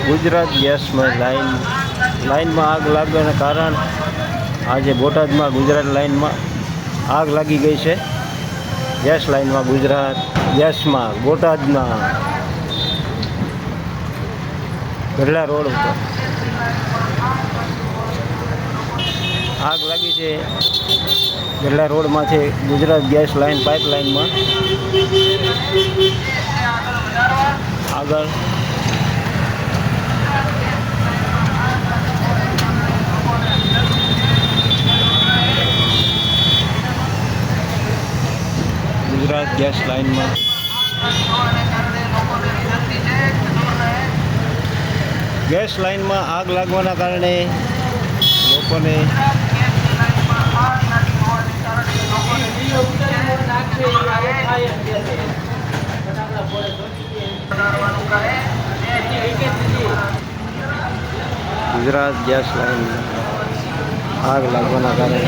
ગુજરાત ગેસમાં લાઈનમાં આગ લાગવાના કારણ આજે બોટાદમાં ગુજરાત લાઈનમાં આગ લાગી ગઈ છે. ગેસ લાઈનમાં ગુજરાત ગેસમાં બોટાદના ગઢડા રોડ ઉપર આગ લાગી છે. ગઢડા રોડમાંથી ગુજરાત ગેસ લાઈન પાઇપલાઇનમાં આગળ ગુજરાત ગેસ લાઈનમાં ગેસ લાઈનમાં આગ લાગવાના કારણે લોકોને ગુજરાત ગેસ લાઈનમાં આગ લાગવાના કારણે